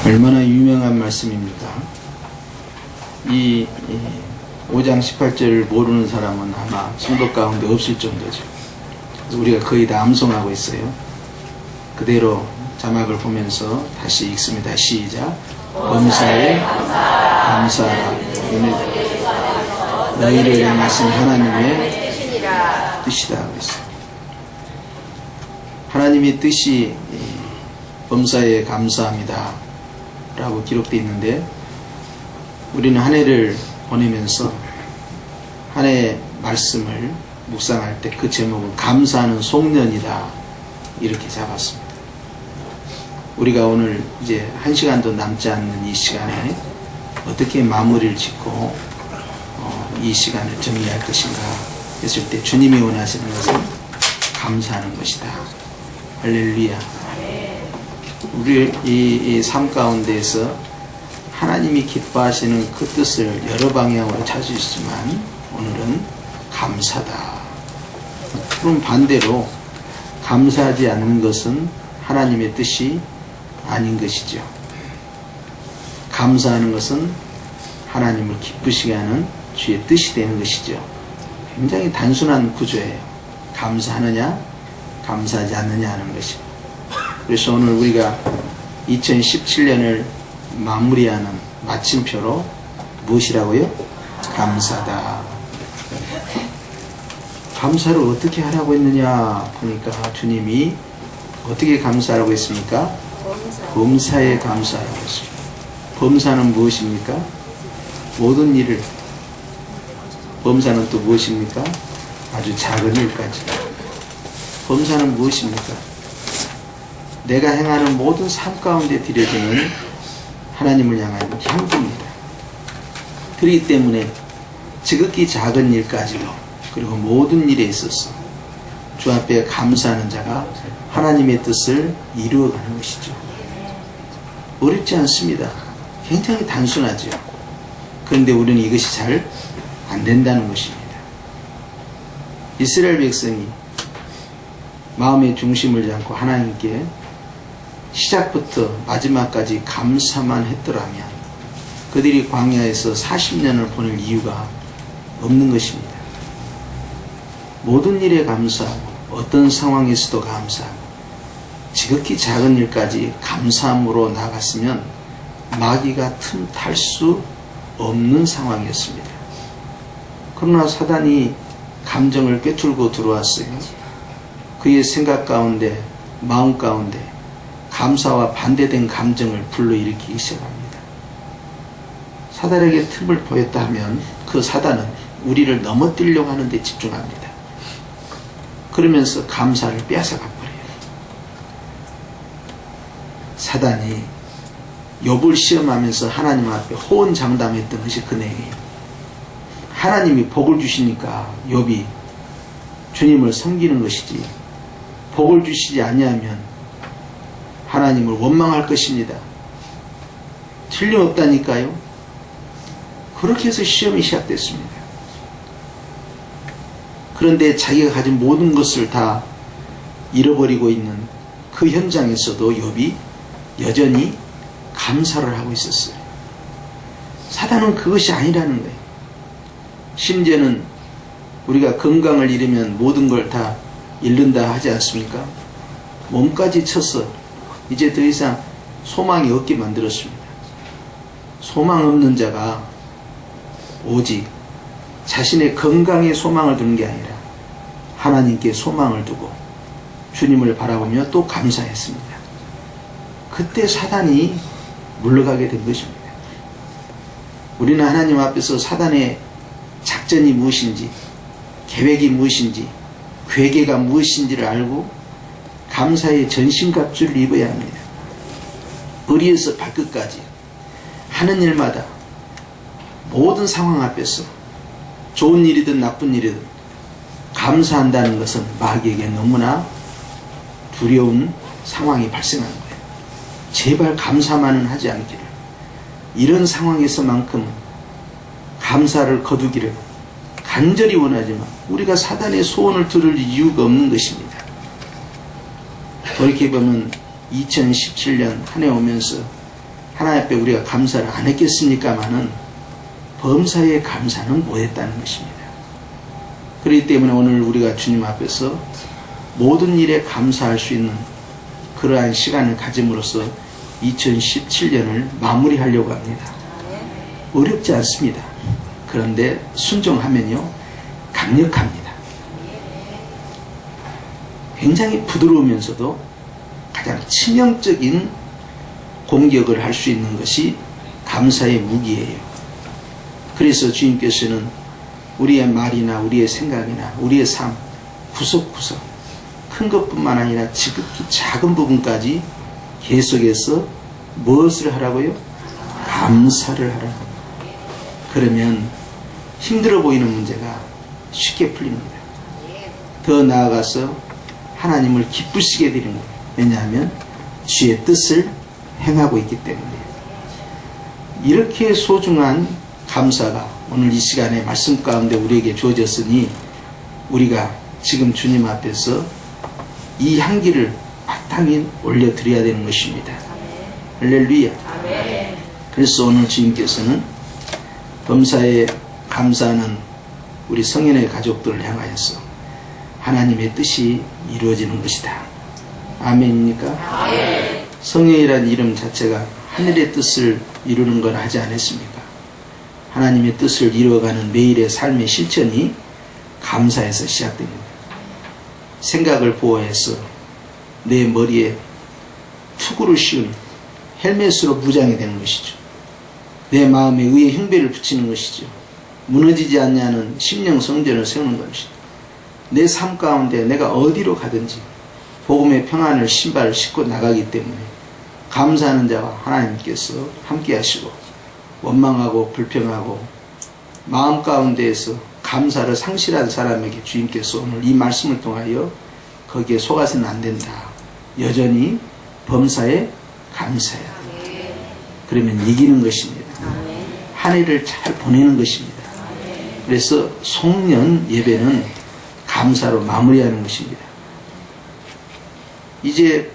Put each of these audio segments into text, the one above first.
얼마나 유명한 말씀입니까? 이 5장 18절을 모르는 사람은 아마 성도 가운데 없을 정도죠. 그래서 우리가 거의 다 암송하고 있어요. 그대로 자막을 보면서 다시 읽습니다. 시작. 범사에 감사하라. 너희를 향하신 하나님의 뜻이다 그랬어요. 하나님의 뜻이 범사에 감사합니다 라고 기록되어 있는데, 우리는 한 해를 보내면서 한 해의 말씀을 묵상할 때 그 제목은 감사하는 송년이다 이렇게 잡았습니다. 우리가 오늘 이제 1시간도 남지 않는 이 시간에 어떻게 마무리를 짓고 이 시간을 정리할 것인가 했을 때 주님이 원하시는 것은 감사하는 것이다. 할렐루야. 우리 이 삶 가운데에서 하나님이 기뻐하시는 그 뜻을 여러 방향으로 찾을 수 있지만 오늘은 감사다. 그럼 반대로 감사하지 않는 것은 하나님의 뜻이 아닌 것이죠. 감사하는 것은 하나님을 기쁘시게 하는 주의 뜻이 되는 것이죠. 굉장히 단순한 구조예요. 감사하느냐 감사하지 않느냐 하는 것이. 그래서 오늘 우리가 2017년을 마무리하는 마침표로 무엇이라고요? 감사다. 감사를 어떻게 하라고 했느냐 보니까 주님이 어떻게 감사하라고 했습니까? 범사에 감사하라고 했습니다. 범사는 무엇입니까? 모든 일을. 범사는 또 무엇입니까? 아주 작은 일까지. 범사는 무엇입니까? 내가 행하는 모든 삶 가운데 드려지는 하나님을 향한 향기입니다. 그렇기 때문에 지극히 작은 일까지도, 그리고 모든 일에 있어서 주 앞에 감사하는 자가 하나님의 뜻을 이루어가는 것이죠. 어렵지 않습니다. 굉장히 단순하죠. 그런데 우리는 이것이 잘 안 된다는 것입니다. 이스라엘 백성이 마음의 중심을 잡고 하나님께 시작부터 마지막까지 감사만 했더라면 그들이 광야에서 40년을 보낼 이유가 없는 것입니다. 모든 일에 감사하고 어떤 상황에서도 감사하고 지극히 작은 일까지 감사함으로 나갔으면 마귀가 틈탈 수 없는 상황이었습니다. 그러나 사단이 감정을 꿰뚫고 들어왔어요. 그의 생각 가운데, 마음 가운데 감사와 반대된 감정을 불러일으키기 시작합니다. 사단에게 틈을 보였다 하면 그 사단은 우리를 넘어뜨리려고 하는 데 집중합니다. 그러면서 감사를 빼앗아가 버려요. 사단이 욥을 시험하면서 하나님 앞에 호언장담했던 것이 그 내용이에요. 하나님이 복을 주시니까 욥이 주님을 섬기는 것이지, 복을 주시지 아니하면 하나님을 원망할 것입니다. 틀림없다니까요. 그렇게 해서 시험이 시작됐습니다. 그런데 자기가 가진 모든 것을 다 잃어버리고 있는 그 현장에서도 욥이 여전히 감사를 하고 있었어요. 사단은 그것이 아니라는 거예요. 심지어는 우리가 건강을 잃으면 모든 걸 다 잃는다 하지 않습니까? 몸까지 쳐서 이제 더 이상 소망이 없게 만들었습니다. 소망 없는 자가 오직 자신의 건강에 소망을 두는 게 아니라 하나님께 소망을 두고 주님을 바라보며 또 감사했습니다. 그때 사단이 물러가게 된 것입니다. 우리는 하나님 앞에서 사단의 작전이 무엇인지, 계획이 무엇인지, 괴계가 무엇인지를 알고 감사의 전신갑주를 입어야 합니다. 머리에서 발끝까지 하는 일마다 모든 상황 앞에서 좋은 일이든 나쁜 일이든 감사한다는 것은 마귀에게 너무나 두려운 상황이 발생하는 거예요. 제발 감사만은 하지 않기를. 이런 상황에서만큼은 감사를 거두기를 간절히 원하지만 우리가 사단의 소원을 들을 이유가 없는 것입니다. 돌이켜보면 2017년 한 해 오면서 하나님 앞에 우리가 감사를 안 했겠습니까마는 범사에 감사는 못했다는 것입니다. 그렇기 때문에 오늘 우리가 주님 앞에서 모든 일에 감사할 수 있는 그러한 시간을 가짐으로써 2017년을 마무리하려고 합니다. 어렵지 않습니다. 그런데 순종하면요 강력합니다. 굉장히 부드러우면서도 가장 치명적인 공격을 할 수 있는 것이 감사의 무기예요. 그래서 주님께서는 우리의 말이나 우리의 생각이나 우리의 삶 구석구석 큰 것뿐만 아니라 지극히 작은 부분까지 계속해서 무엇을 하라고요? 감사를 하라고. 그러면 힘들어 보이는 문제가 쉽게 풀립니다. 더 나아가서 하나님을 기쁘시게 되는 거예요. 왜냐하면 주의 뜻을 행하고 있기 때문에. 이렇게 소중한 감사가 오늘 이 시간에 말씀 가운데 우리에게 주어졌으니 우리가 지금 주님 앞에서 이 향기를 마땅히 올려드려야 되는 것입니다. 할렐루야. 그래서 오늘 주님께서는 범사에 감사하는 우리 성인의 가족들을 향하여서 하나님의 뜻이 이루어지는 것이다. 아멘입니까? 아멘. 성령이라는 이름 자체가 하늘의 뜻을 이루는 걸 하지 않았습니까? 하나님의 뜻을 이루어가는 매일의 삶의 실천이 감사에서 시작됩니다. 생각을 보호해서 내 머리에 투구를 씌운 헬멧으로 무장이 되는 것이죠. 내 마음에 의의 흉배를 붙이는 것이죠. 무너지지 않냐는 심령 성전을 세우는 것이죠. 내 삶 가운데 내가 어디로 가든지 복음의 평안을 신발을 신고 나가기 때문에 감사하는 자와 하나님께서 함께 하시고 원망하고 불평하고 마음 가운데에서 감사를 상실한 사람에게 주님께서 오늘 이 말씀을 통하여 거기에 속아서는 안 된다. 여전히 범사에 감사해야 된다. 그러면 이기는 것입니다. 한 해를 잘 보내는 것입니다. 그래서 송년 예배는 감사로 마무리하는 것입니다. 이제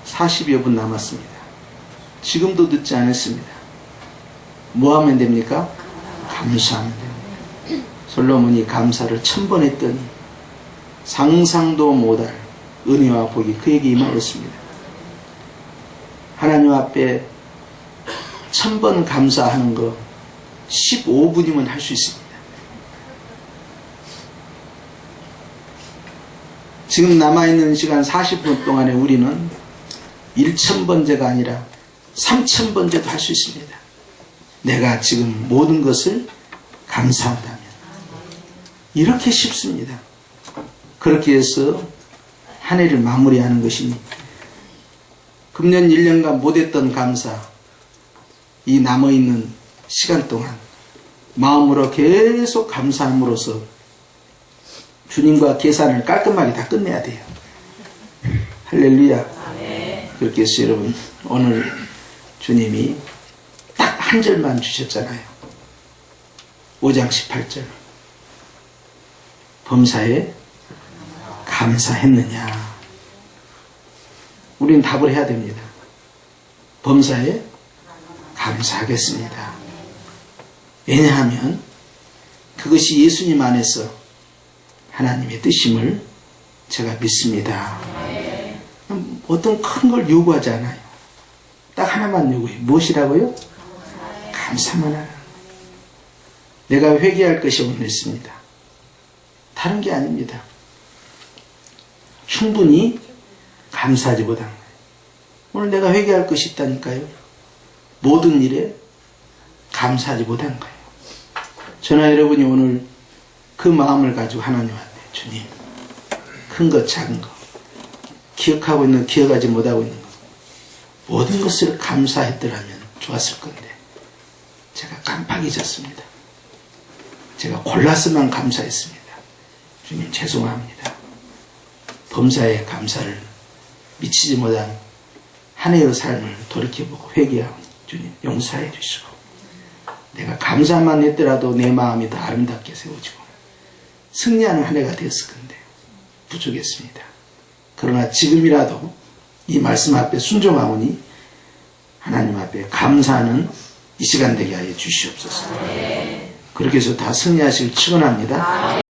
40여 분 남았습니다. 지금도 늦지 않았습니다. 뭐 하면 됩니까? 감사하면 됩니다. 솔로몬이 감사를 1000번 했더니 상상도 못할 은혜와 복이 그에게 임하였습니다. 하나님 앞에 1000번 감사하는 거 15분이면 할 수 있습니다. 지금 남아있는 시간 40분 동안에 우리는 1000번째가 아니라 3000번째도 할 수 있습니다. 내가 지금 모든 것을 감사한다면. 이렇게 쉽습니다. 그렇게 해서 한 해를 마무리하는 것이니 금년 1년간 못했던 감사, 이 남아있는 시간 동안 마음으로 계속 감사함으로써 주님과 계산을 깔끔하게 다 끝내야 돼요. 할렐루야. 그렇게 해서 여러분 오늘 주님이 딱 한 절만 주셨잖아요. 5장 18절. 범사에 감사했느냐. 우리는 답을 해야 됩니다. 범사에 감사하겠습니다. 왜냐하면 그것이 예수님 안에서 하나님의 뜻임을 제가 믿습니다. 어떤 큰 걸 요구하지 않아요. 딱 하나만 요구해요. 무엇이라고요? 감사만 하라. 내가 회개할 것이 오늘 있습니다. 다른 게 아닙니다. 충분히 감사하지 못한 거예요. 오늘 내가 회개할 것이 있다니까요. 모든 일에 감사하지 못한 거예요. 저나 여러분이 오늘 그 마음을 가지고 하나님한테 주님, 큰 것 작은 것, 기억하고 있는 기억하지 못하고 있는 것, 모든 것을 감사했더라면 좋았을 건데 제가 깜빡 잊었습니다. 제가 골라서만 감사했습니다. 주님 죄송합니다. 범사에 감사를 미치지 못한 한 해의 삶을 돌이켜보고 회개하고 주님 용서해 주시고 내가 감사만 했더라도 내 마음이 더 아름답게 세워지고 승리하는 한 해가 되었을 건데 부족했습니다. 그러나 지금이라도 이 말씀 앞에 순종하오니 하나님 앞에 감사하는 이 시간 되게 하여 주시옵소서. 그렇게 해서 다 승리하시길 축원합니다.